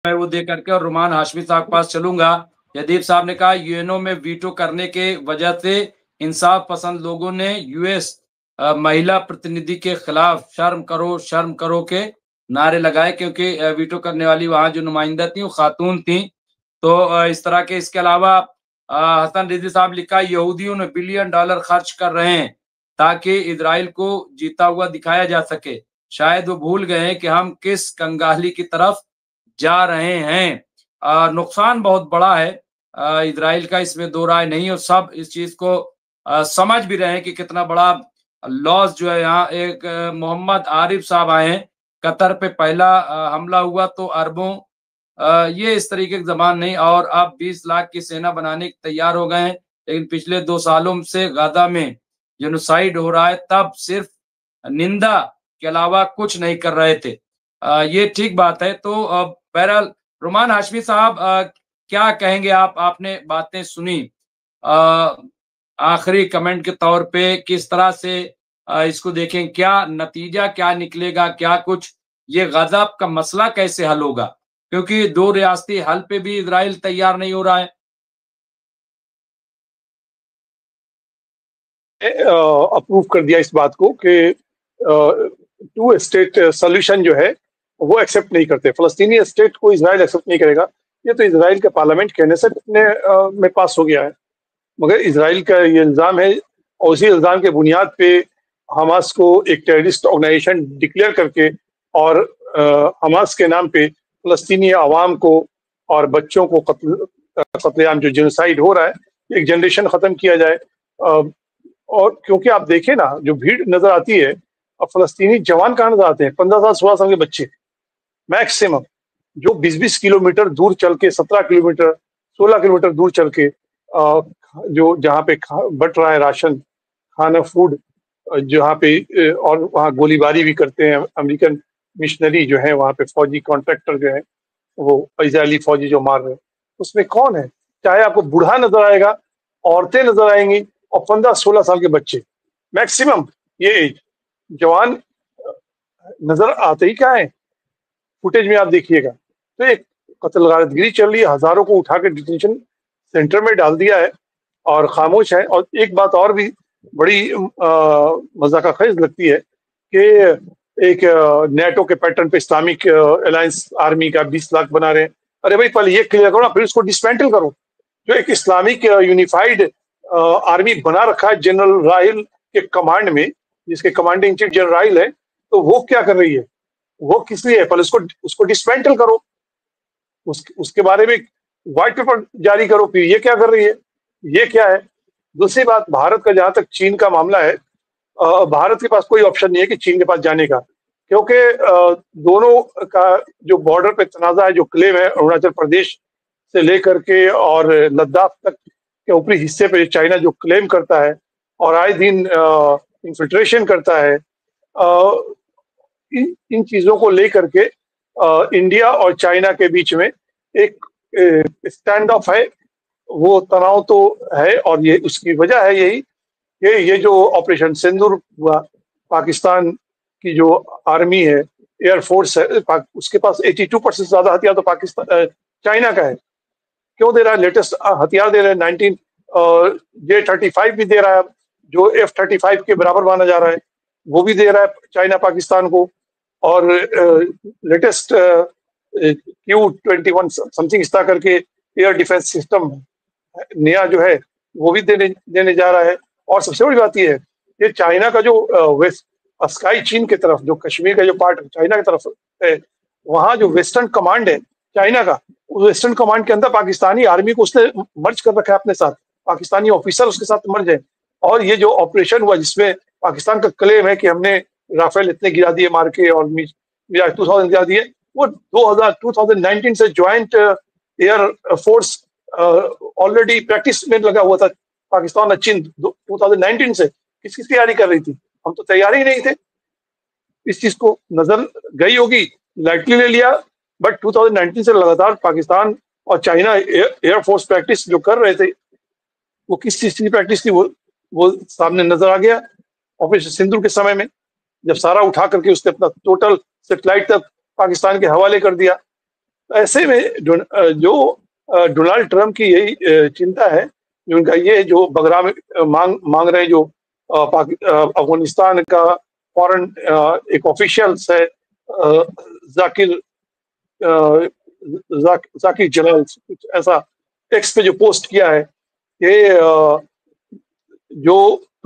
मैं वो दे करके और रुमान हाशमी साहब के पास चलूंगा। यदीप साहब ने कहा यूएनओ में वीटो करने के वजह से इंसाफ पसंद लोगों ने यूएस महिला प्रतिनिधि के खिलाफ शर्म करो के नारे लगाए, क्योंकि वीटो करने वाली वहां जो नुमाइंदा थी वो खातून थी। तो इस तरह के, इसके अलावा हसन रिजवी साहब लिखा, यहूदियों ने $बिलियन खर्च कर रहे हैं ताकि इजराइल को जीता हुआ दिखाया जा सके। शायद वो भूल गए हैं कि हम किस कंगाली की तरफ जा रहे हैं। नुकसान बहुत बड़ा है इजराइल का, इसमें दो राय नहीं, और सब इस चीज को समझ भी रहे हैं कि कितना बड़ा लॉस जो है। यहाँ एक मोहम्मद आरिफ साहब आए हैं, कतर पे पहला हमला हुआ तो अरबों, ये इस तरीके की जबान नहीं, और अब 20 लाख की सेना बनाने के तैयार हो गए हैं, लेकिन पिछले 2 सालों से गाजा में जेनोसाइड हो रहा है, तब सिर्फ निंदा के अलावा कुछ नहीं कर रहे थे। ये ठीक बात है। तो बहरहाल रुमान हाशमी साहब क्या कहेंगे आप? आपने बातें सुनी, आखिरी कमेंट के तौर पे किस तरह से इसको देखें, क्या नतीजा क्या निकलेगा, क्या कुछ ये गाजा का मसला कैसे हल होगा, क्योंकि 2 रियासती हल पे भी इजराइल तैयार नहीं हो रहा है। अप्रूव कर दिया इस बात को कि 2 स्टेट सोल्यूशन जो है वो एक्सेप्ट नहीं करते। फलस्तीनी स्टेट को इजराइल एक्सेप्ट नहीं करेगा। ये तो इजराइल के पार्लियामेंट नेसेट में पास हो गया है, मगर इजराइल का ये इल्ज़ाम है, और उसी इल्ज़ाम के बुनियाद पे हमास को एक टेररिस्ट ऑर्गेनाइजेशन डिक्लेयर करके और हमास के नाम पे फलस्तीनी आवाम को और बच्चों को कत्लेआम जो जेनोसाइड हो रहा है, एक जनरेशन ख़त्म किया जाए। और क्योंकि आप देखें ना, जो भीड़ नजर आती है, अब फलस्तीनी जवान कहाँ नजर आते हैं? 15 साल 16 साल के बच्चे मैक्सिमम, जो 20-20 किलोमीटर दूर चल के, 17 किलोमीटर 16 किलोमीटर दूर चल के जो जहाँ पे बट रहा है राशन, खाना, फूड, जहाँ पे और वहाँ गोलीबारी भी करते हैं अमेरिकन मिशनरी जो है, वहाँ पे फौजी कॉन्ट्रैक्टर जो है, वो इजरायली फौजी जो मार रहे हैं, उसमें कौन है? चाहे आपको बूढ़ा नजर आएगा, औरतें नजर आएंगी, और 15-16 साल के बच्चे मैक्सिमम, ये एज, जवान नजर आते ही क्या है? फुटेज में आप देखिएगा। तो एक कत्लगारतगिरी चल रही है, हजारों को उठा के डिटेंशन सेंटर में डाल दिया है और खामोश है। और एक बात और भी बड़ी मजाकखेज लगती है कि एक नेटो के पैटर्न पे इस्लामिक अलायंस आर्मी का 20 लाख बना रहे हैं। अरे भाई, पहले ये क्लियर करो ना, फिर उसको डिसमेंटल करो। जो एक इस्लामिक यूनिफाइड आर्मी बना रखा है जनरल राइल के कमांड में, जिसके कमांडिंग चीफ जनरल राइल है, तो वो क्या कर रही है? वो किस लिए है? पहले उसको डिसमेंटल करो, उसके बारे में व्हाइट पेपर जारी करो, फिर ये क्या कर रही है? ये क्या है? दूसरी बात, भारत का जहां तक चीन का मामला है, भारत के पास कोई ऑप्शन नहीं है कि चीन के पास जाने का, क्योंकि दोनों का जो बॉर्डर पे तनाजा है, जो क्लेम है अरुणाचल प्रदेश से लेकर के और लद्दाख तक के ऊपरी हिस्से पे चाइना जो क्लेम करता है और आए दिन इन्फिल्ट्रेशन करता है, इन चीजों को लेकर के इंडिया और चाइना के बीच में एक स्टैंड ऑफ है, वो तनाव तो है। और ये उसकी वजह है यही कि ये जो ऑपरेशन सिंदूर हुआ, पाकिस्तान की जो आर्मी है, एयरफोर्स है, उसके पास 82% ज्यादा हथियार तो पाकिस्तान चाइना का है। क्यों दे रहा है? लेटेस्ट हथियार दे रहे हैं, 19 J-35 भी दे रहा है, जो F-35 के बराबर माना जा रहा है, वो भी दे रहा है चाइना पाकिस्तान को। और लेटेस्ट Q-21 समथिंग इस तरह करके एयर डिफेंस सिस्टम नया जो है वो भी देने जा रहा है। और सबसे बड़ी बात यह है, ये चाइना का जो वेस्ट स्काई चीन की तरफ, जो कश्मीर का जो पार्ट चाइना की तरफ है, वहाँ जो वेस्टर्न कमांड है चाइना का, उस वेस्टर्न कमांड के अंदर पाकिस्तानी आर्मी को उसने मर्ज कर रखा है अपने साथ, पाकिस्तानी ऑफिसर उसके साथ मर्ज है। और ये जो ऑपरेशन हुआ, जिसमें पाकिस्तान का क्लेम है कि हमने राफेल इतने गिरा दिए मार के और मिराज 2000 गिरा दिए, वो 2019 से joint air force already practice में लगा हुआ था पाकिस्तान और चीन 2019 से। किसकी तैयारी कर रही थी? हम तो तैयार ही नहीं थे। इस चीज को नजर गई होगी, लाइटली ले लिया, बट 2019 से लगातार पाकिस्तान और चाइना एयरफोर्स प्रैक्टिस जो कर रहे थे, वो किस चीज की प्रैक्टिस थी वो सामने नजर आ गया ऑपरेशन सिंदूर के समय में, जब सारा उठा करके उसने अपना टोटल सेटेलाइट तक पाकिस्तान के हवाले कर दिया। ऐसे में जो डोनाल्ड ट्रंप की यही चिंता है, उनका ये जो बगराम मांग रहे जो अफगानिस्तान का फॉरेन एक ऑफिशियल्स है जाकिर जाकिर जलाल, कुछ ऐसा टेक्स्ट पे जो पोस्ट किया है कि जो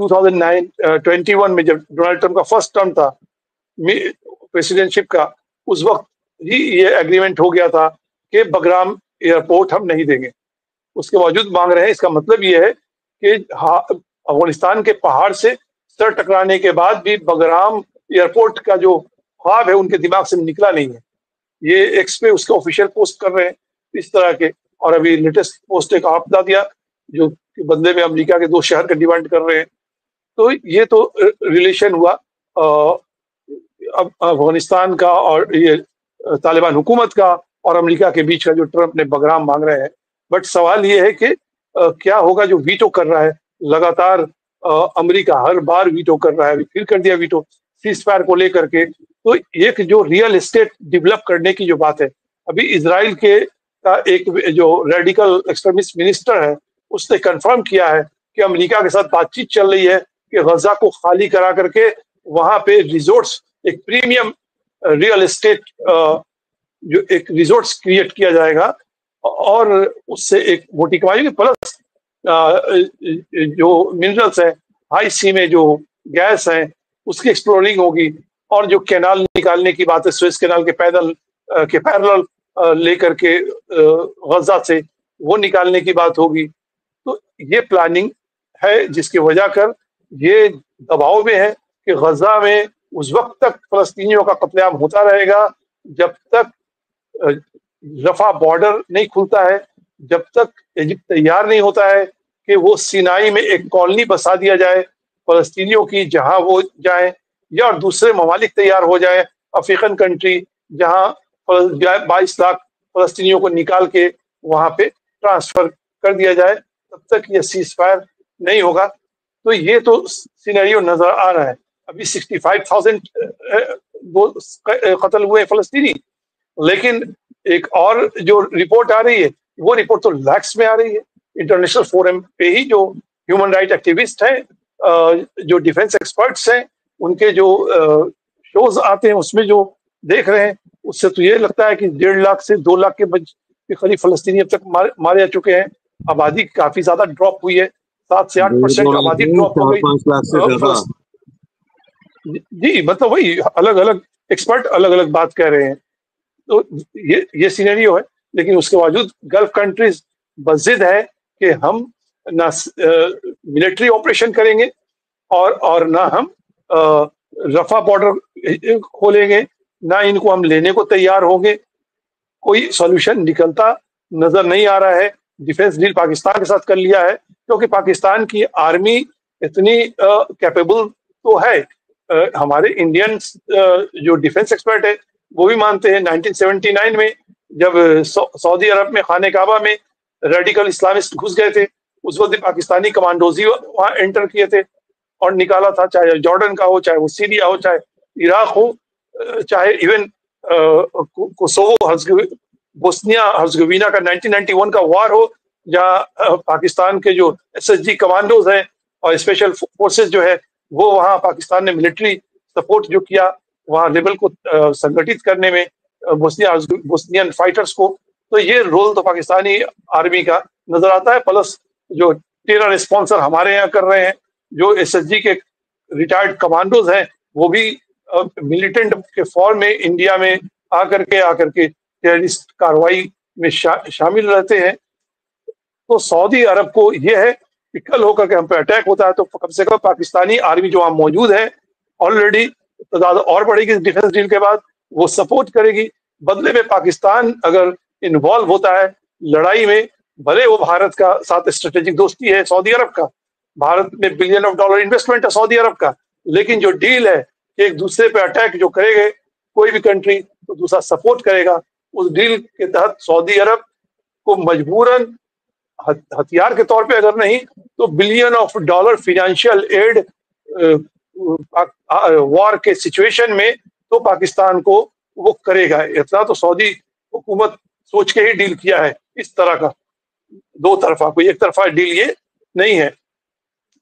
2021 में जब डोनाल्ड ट्रंप का फर्स्ट टर्म था प्रेसिडेंटशिप का, उस वक्त ही ये एग्रीमेंट हो गया था कि बगराम एयरपोर्ट हम नहीं देंगे। उसके बावजूद मांग रहे हैं। इसका मतलब ये है कि अफगानिस्तान के पहाड़ से सर टकराने के बाद भी बगराम एयरपोर्ट का जो ख्वाब है उनके दिमाग से निकला नहीं है। ये एक्स पे उसके ऑफिशियल पोस्ट कर रहे हैं इस तरह के। और अभी लेटेस्ट पोस्ट एक आपदा दिया जो बदले में अमेरिका के 2 शहर का डिमांड कर रहे हैं। तो ये तो रिलेशन हुआ अफगानिस्तान का और ये तालिबान हुकूमत का और अमेरिका के बीच का जो ट्रंप ने बगराम मांग रहे हैं। बट सवाल ये है कि क्या होगा जो वीटो कर रहा है लगातार। अमेरिका हर बार वीटो कर रहा है, फिर कर दिया वीटो सीज फायर को लेकर के। तो एक जो रियल एस्टेट डेवलप करने की जो बात है, अभी इजराइल के का एक जो रेडिकल एक्सट्रीमिस्ट मिनिस्टर है उसने कंफर्म किया है कि अमेरिका के साथ बातचीत चल रही है कि गजा को खाली करा करके वहां पे रिजोर्ट्स, एक प्रीमियम रियल एस्टेट जो एक रिजोर्ट्स क्रिएट किया जाएगा और उससे एक मोटी कमाई होगी। प्लस जो मिनरल्स हैं हाई सी में जो गैस है उसकी एक्सप्लोरिंग होगी और जो कैनाल निकालने की बात है सुएज कैनाल के पैरेलल लेकर के गजा से वो निकालने की बात होगी। तो ये प्लानिंग है जिसकी वजह कर ये दबाव में है कि गजा में उस वक्त तक फलस्तीनियों का कत्लेआम होता रहेगा जब तक रफा बॉर्डर नहीं खुलता है, जब तक इजिप्ट तैयार नहीं होता है कि वो सिनाई में एक कॉलोनी बसा दिया जाए फलस्तीनियों की, जहां वो जाए, या दूसरे ममालिक तैयार हो जाए अफ्रीकन कंट्री जहां 22 लाख फलस्तीनियों को निकाल के वहां पे ट्रांसफर कर दिया जाए, तब तक ये सीज फायर नहीं होगा। तो ये तो सिनेरियो नजर आ रहा है। अभी 65,000 कत्ल हुए फलस्तीनी, लेकिन एक और जो रिपोर्ट आ रही है वो रिपोर्ट तो लैक्स में आ रही है। इंटरनेशनल फोरम पे ही जो ह्यूमन राइट एक्टिविस्ट हैं, जो डिफेंस एक्सपर्ट्स हैं, उनके जो शोज आते हैं उसमें जो देख रहे हैं उससे तो ये लगता है कि 1.5 लाख से 2 लाख के करीब फलस्तीनी अब तक मारे जा चुके हैं। आबादी काफी ज्यादा ड्रॉप हुई है, 7 से 8% आबादी ड्रॉप हो गई। जी मतलब वही अलग अलग एक्सपर्ट अलग अलग बात कह रहे हैं। तो ये सिनेरियो है, लेकिन उसके बावजूद गल्फ कंट्रीज बज़िद है कि हम ना मिलिट्री ऑपरेशन करेंगे और ना हम रफा बॉर्डर खोलेंगे, ना इनको हम लेने को तैयार होंगे। कोई सॉल्यूशन निकलता नजर नहीं आ रहा है। डिफेंस डील पाकिस्तान के साथ कर लिया है क्योंकि पाकिस्तान की आर्मी इतनी कैपेबल तो है। हमारे इंडियन जो डिफेंस एक्सपर्ट है वो भी मानते हैं 1979 में जब सऊदी अरब में खाने काबा में रेडिकल इस्लामिस्ट घुस गए थे, उस वक्त पाकिस्तानी कमांडोज ही वहां एंटर किए थे और निकाला था, चाहे जॉर्डन का हो, चाहे वो सीरिया हो, चाहे इराक हो, चाहे इवन कोसोवो बोस्निया हर्जगोविना का 1991 का वार हो, जहाँ पाकिस्तान के जो SSG कमांडोज हैं और स्पेशल फोर्सेस जो है वो वहाँ पाकिस्तान ने मिलिट्री सपोर्ट जो किया वहाँ लेवल को संगठित करने में बोस्नियन फाइटर्स को। तो ये रोल तो पाकिस्तानी आर्मी का नजर आता है। प्लस जो टेरर स्पॉन्सर हमारे यहाँ कर रहे हैं, जो SSG के रिटायर्ड कमांडोज हैं वो भी मिलिटेंट के फॉर्म में इंडिया में आकर के टेररिस्ट कार्रवाई में शामिल रहते हैं। तो सऊदी अरब को ये है कि कल होकर के हम पे अटैक होता है तो कम से कम पाकिस्तानी आर्मी जो वहां मौजूद है ऑलरेडी तादाद और बढ़ेगी डिफेंस डील के बाद, वो सपोर्ट करेगी। बदले में पाकिस्तान अगर इन्वॉल्व होता है लड़ाई में, भले वो भारत का साथ स्ट्रेटेजिक दोस्ती है सऊदी अरब का, भारत में $1 बिलियन इन्वेस्टमेंट है सऊदी अरब का, लेकिन जो डील है कि एक दूसरे पे अटैक जो करेंगे कोई भी कंट्री तो दूसरा सपोर्ट करेगा, उस डील के तहत सऊदी अरब को मजबूरन हथियार के तौर पे अगर नहीं तो $1 बिलियन फाइनेंशियल एड वॉर के सिचुएशन में तो पाकिस्तान को वो करेगा। इतना तो सऊदी हुकूमत सोच के ही डील किया है इस तरह का, दो तरफा, कोई एक तरफा डील ये नहीं है।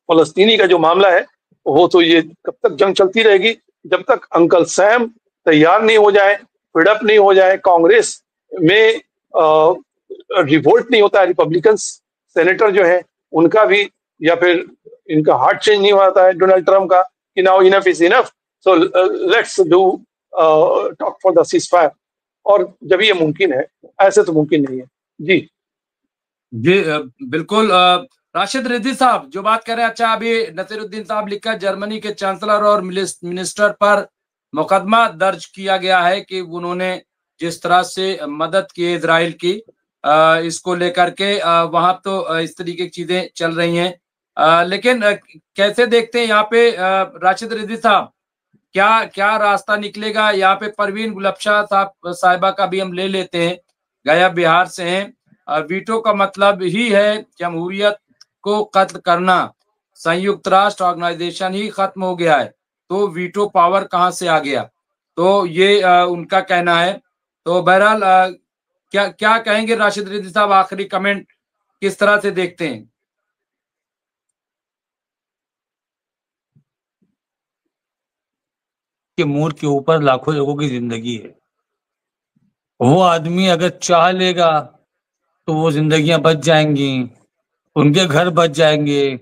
फलस्तीनी का जो मामला है वो तो ये कब तक जंग चलती रहेगी, जब तक अंकल सैम तैयार नहीं हो जाए, फिडअप नहीं हो जाए, कांग्रेस में रिवोल्ट नहीं होता है, रिपब्लिकन सेनेटर जो है उनका भी, या फिर इनका हार्ट चेंज नहीं होता है डोनाल्ड ट्रम्प का कि now enough is enough, so let's do talk for the cease fire. और जब ये मुमकिन है, ऐसे तो मुमकिन नहीं है। जी जी बिल्कुल। राशिद रिजवी साहब जो बात कर रहे हैं, अच्छा अभी नसीरुद्दीन साहब लिखा, जर्मनी के चांसलर और मिनिस्टर पर मुकदमा दर्ज किया गया है कि उन्होंने जिस तरह से मदद की इजराइल की, इसको लेकर के वहां तो इस तरीके की चीजें चल रही हैं। लेकिन कैसे देखते हैं यहाँ पे राशिद रिजवी साहब, क्या क्या रास्ता निकलेगा यहाँ पे? परवीन गुलबशाह साहिबा का भी हम ले लेते हैं, गया बिहार से हैं। वीटो का मतलब ही है जमहूरियत को कत्ल करना, संयुक्त राष्ट्र ऑर्गेनाइजेशन ही खत्म हो गया है, तो वीटो पावर कहाँ से आ गया? तो ये उनका कहना है। तो बहरहाल क्या क्या कहेंगे राशिद रिजवी साहब, आखिरी कमेंट किस तरह से देखते हैं? के मोड़ के ऊपर लाखों लोगों की जिंदगी है। वो आदमी अगर चाह लेगा तो वो जिंदगियां बच जाएंगी, उनके घर बच जाएंगे।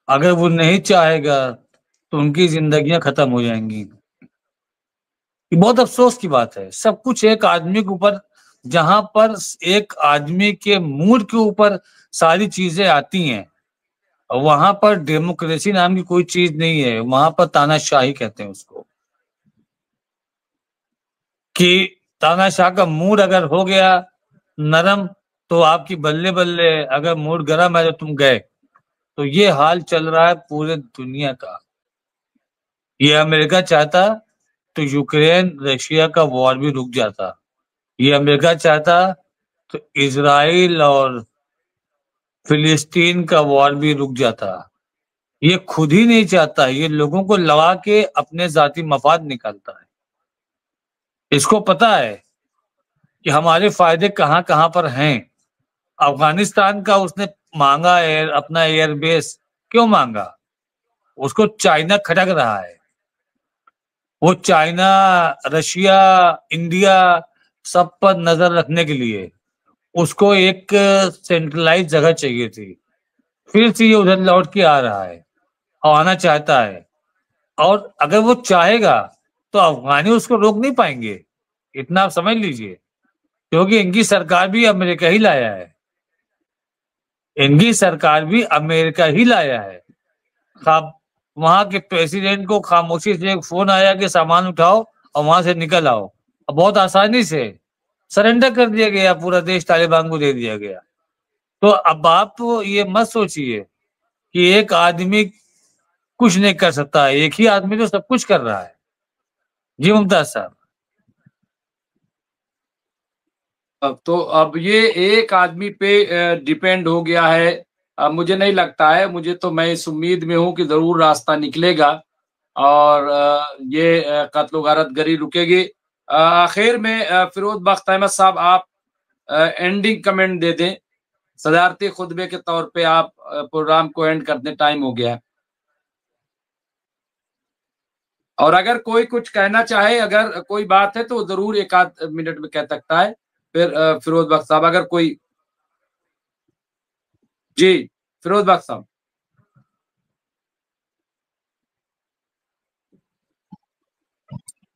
अगर वो नहीं चाहेगा तो उनकी जिंदगियां खत्म हो जाएंगी। ये बहुत अफसोस की बात है। सब कुछ एक आदमी के ऊपर, जहां पर एक आदमी के मूड के ऊपर सारी चीजें आती हैं, वहां पर डेमोक्रेसी नाम की कोई चीज नहीं है, वहां पर तानाशाही कहते हैं उसको। कि तानाशाह का मूड अगर हो गया नरम तो आपकी बल्ले बल्ले, अगर मूड गर्म है तो तुम गए। तो ये हाल चल रहा है पूरे दुनिया का। ये अमेरिका चाहता तो यूक्रेन रशिया का वॉर भी रुक जाता, ये अमेरिका चाहता तो इजराइल और फिलिस्तीन का वॉर भी रुक जाता। ये खुद ही नहीं चाहता, ये लोगों को लगा के अपने जाती मफाद निकालता है। इसको पता है कि हमारे फायदे कहाँ कहाँ पर हैं। अफगानिस्तान का उसने मांगा अपना एयरबेस, क्यों मांगा? उसको चाइना खटक रहा है। वो चाइना, रशिया, इंडिया सब पर नजर रखने के लिए उसको एक सेंट्रलाइज जगह चाहिए थी। फिर से ये उधर लौट के आ रहा है और आना चाहता है। और अगर वो चाहेगा तो अफगानी उसको रोक नहीं पाएंगे, इतना आप समझ लीजिए। क्योंकि इनकी सरकार भी अमेरिका ही लाया है, इनकी सरकार भी अमेरिका ही लाया है। वहां के प्रेसिडेंट को खामोशी से एक फोन आया कि सामान उठाओ और वहां से निकल आओ, और बहुत आसानी से सरेंडर कर दिया गया, पूरा देश तालिबान को दे दिया गया। तो अब आप ये मत सोचिए कि एक आदमी कुछ नहीं कर सकता है, एक ही आदमी तो सब कुछ कर रहा है। जी मुमताज साहब। तो अब ये एक आदमी पे डिपेंड हो गया है। अब मुझे नहीं लगता है, मुझे तो, मैं इस उम्मीद में हूं कि जरूर रास्ता निकलेगा और ये कत्ल गारतगरी रुकेगी। आखिर में फिरोज बख्त अहमद साहब, आप एंडिंग कमेंट दे दें, सदारती खुतबे के तौर पे आप प्रोग्राम को एंड करने, टाइम हो गया है। और अगर कोई कुछ कहना चाहे, अगर कोई बात है तो जरूर एक आध मिनट में कह सकता है। फिर फिरोज बख्त साहब अगर कोई, जी फिरोज बख्त साहब।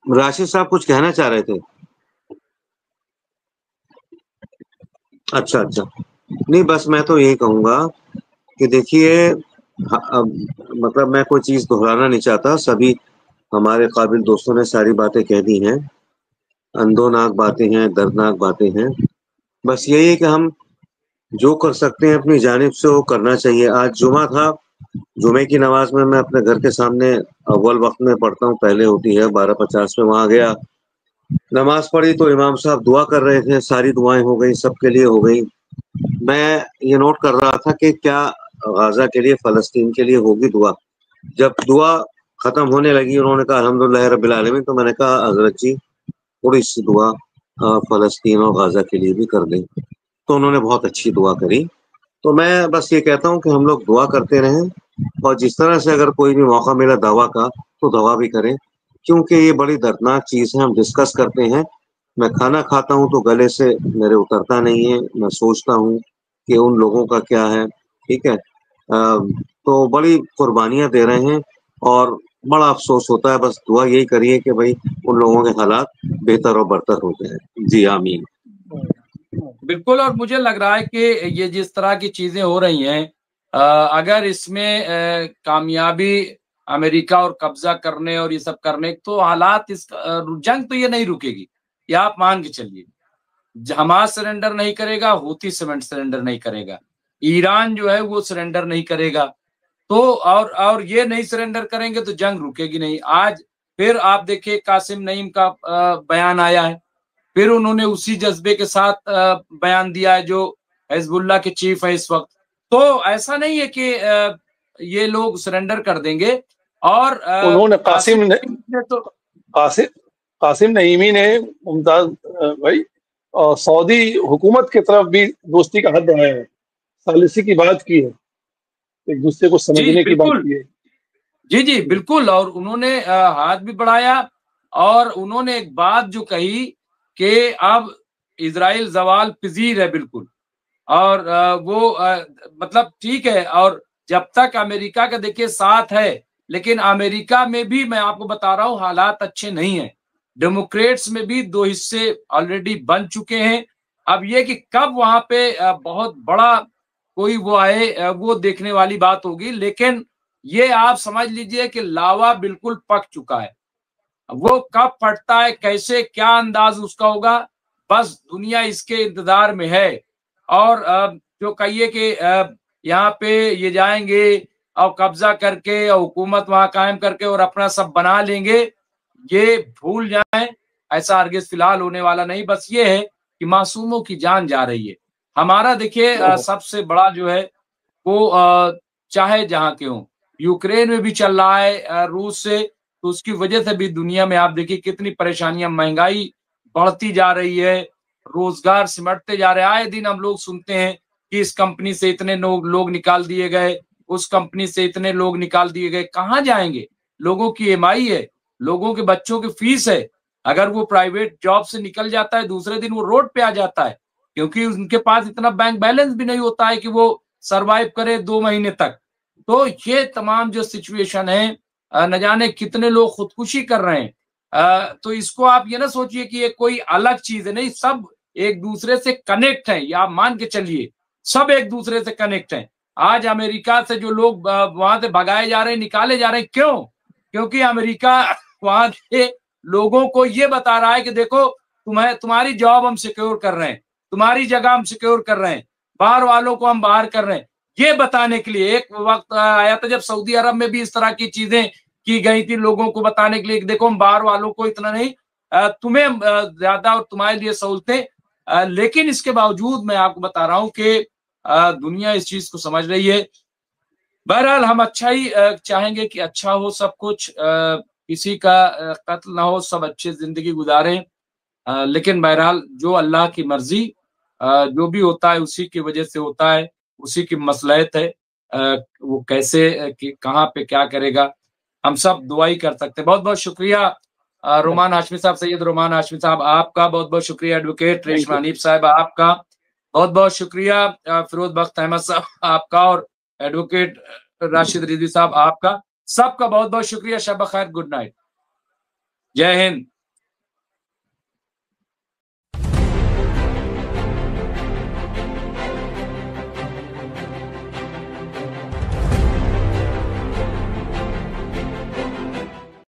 राशिद साहब कुछ कहना चाह रहे थे? अच्छा, नहीं बस मैं तो यही कहूंगा कि देखिए, मतलब मैं कोई चीज दोहराना नहीं चाहता। सभी हमारे काबिल दोस्तों ने सारी बातें कह दी हैं, अंदोनाक बातें हैं, दर्दनाक बातें हैं। बस यही है कि हम जो कर सकते हैं अपनी जानिब से वो करना चाहिए। आज जुमा था, जुमे की नमाज में मैं अपने घर के सामने अव्वल वक्त में पढ़ता हूँ, पहले होती है 12:50 में, वहां गया, नमाज पढ़ी तो इमाम साहब दुआ कर रहे थे, सारी दुआएं हो गई, सबके लिए हो गई। मैं ये नोट कर रहा था कि क्या गाजा के लिए, फलस्तीन के लिए होगी दुआ। जब दुआ खत्म होने लगी, उन्होंने कहा अल्हम्दुलिल्लाह रब्बिल आलमीन, तो मैंने कहा हजरत जी थोड़ी सी दुआ फलस्तीन और गाजा के लिए भी कर दें। तो उन्होंने बहुत अच्छी दुआ करी। तो मैं बस ये कहता हूँ कि हम लोग दुआ करते रहें, और जिस तरह से अगर कोई भी मौका मिला दवा का तो दवा भी करें, क्योंकि ये बड़ी दर्दनाक चीज है। हम डिस्कस करते हैं, मैं खाना खाता हूँ तो गले से मेरे उतरता नहीं है, मैं सोचता हूँ कि उन लोगों का क्या है, ठीक है। तो बड़ी कुर्बानियां दे रहे हैं और बड़ा अफसोस होता है। बस दुआ यही करिए कि भाई उन लोगों के हालात बेहतर और बरतर होते हैं। जी आमीन। बिल्कुल, और मुझे लग रहा है कि ये जिस तरह की चीजें हो रही हैं, अगर इसमें कामयाबी अमेरिका और कब्जा करने और ये सब करने, तो हालात इस जंग तो ये नहीं रुकेगी, ये आप मान के चलिए। हमास सरेंडर नहीं करेगा, हूती सरेंडर नहीं करेगा, ईरान जो है वो सरेंडर नहीं करेगा, तो और ये नहीं सरेंडर करेंगे तो जंग रुकेगी नहीं। आज फिर आप देखिए कासिम नईम का बयान आया है, फिर उन्होंने उसी जज्बे के साथ बयान दिया है जो हिजबुल्लाह के चीफ है इस वक्त। तो ऐसा नहीं है कि ये लोग सरेंडर कर देंगे। और उन्होंने कासिम नईमी ने मुमताज भाई सऊदी हुकूमत की तरफ भी दोस्ती का हाथ बढ़ाया है, सालिसी की बात की है, एक दूसरे को समझने की बात की है। जी जी बिल्कुल, और उन्होंने हाथ भी बढ़ाया, और उन्होंने एक बात जो कही कि अब इजराइल जवाल पजीर है बिल्कुल, और वो मतलब ठीक है, और जब तक अमेरिका का देखिए साथ है, लेकिन अमेरिका में भी मैं आपको बता रहा हूं हालात अच्छे नहीं है। डेमोक्रेट्स में भी दो हिस्से ऑलरेडी बन चुके हैं। अब ये कि कब वहां पे बहुत बड़ा कोई वो आए, वो देखने वाली बात होगी, लेकिन ये आप समझ लीजिए कि लावा बिल्कुल पक चुका है। वो कब फटता है, कैसे, क्या अंदाज उसका होगा, बस दुनिया इसके इंतजार में है। और जो कहिए कि यहाँ पे ये जाएंगे और कब्जा करके और हुकूमत वहां कायम करके और अपना सब बना लेंगे, ये भूल जाएं, ऐसा हरगिज फिलहाल होने वाला नहीं। बस ये है कि मासूमों की जान जा रही है। हमारा देखिए सबसे बड़ा जो है वो चाहे जहां के हों, यूक्रेन में भी चल रहा है रूस से, तो उसकी वजह से भी दुनिया में आप देखिए कितनी परेशानियां, महंगाई बढ़ती जा रही है, रोजगार सिमटते जा रहे हैं। आए दिन हम लोग सुनते हैं कि इस कंपनी से इतने लोग निकाल दिए गए, उस कंपनी से इतने लोग निकाल दिए गए। कहाँ जाएंगे? लोगों की ईएमआई है, लोगों के बच्चों की फीस है। अगर वो प्राइवेट जॉब से निकल जाता है, दूसरे दिन वो रोड पे आ जाता है, क्योंकि उनके पास इतना बैंक बैलेंस भी नहीं होता है कि वो सरवाइव करे 2 महीने तक। तो ये तमाम जो सिचुएशन है, न जाने कितने लोग खुदकुशी कर रहे हैं। तो इसको आप ये ना सोचिए कि ये कोई अलग चीज है, नहीं, सब एक दूसरे से कनेक्ट है। या आप मान के चलिए सब एक दूसरे से कनेक्ट है। आज अमेरिका से जो लोग वहां से भगाए जा रहे हैं, निकाले जा रहे हैं, क्यों? क्योंकि अमेरिका वहां के लोगों को ये बता रहा है कि देखो तुम्हारी जॉब हम सिक्योर कर रहे हैं, तुम्हारी जगह हम सिक्योर कर रहे हैं, बाहर वालों को हम बाहर कर रहे हैं। ये बताने के लिए एक वक्त आया था जब सऊदी अरब में भी इस तरह की चीजें की गई थी, लोगों को बताने के लिए कि देखो हम बाहर वालों को इतना नहीं, तुम्हें ज्यादा और तुम्हारे लिए सहूलतें। लेकिन इसके बावजूद मैं आपको बता रहा हूं कि दुनिया इस चीज को समझ रही है। बहरहाल हम अच्छा ही चाहेंगे कि अच्छा हो सब कुछ, किसी का कत्ल ना हो, सब अच्छी जिंदगी गुजारें। लेकिन बहरहाल जो अल्लाह की मर्जी, जो भी होता है उसी की वजह से होता है, उसी की मसलहत है। वो कैसे कहाँ पे क्या करेगा, हम सब दुआ ही कर सकते हैं। बहुत बहुत शुक्रिया रोमान हाशमी साहब, सैयद रोमान हाशमी साहब आपका बहुत बहुत शुक्रिया। एडवोकेट रेशमा हनीफ साहब आपका बहुत बहुत शुक्रिया। फिरोज बख्त अहमद साहब आपका, और एडवोकेट राशिद रिजवी साहब आपका, सबका बहुत बहुत शुक्रिया। शब खैर, गुड नाइट, जय हिंद।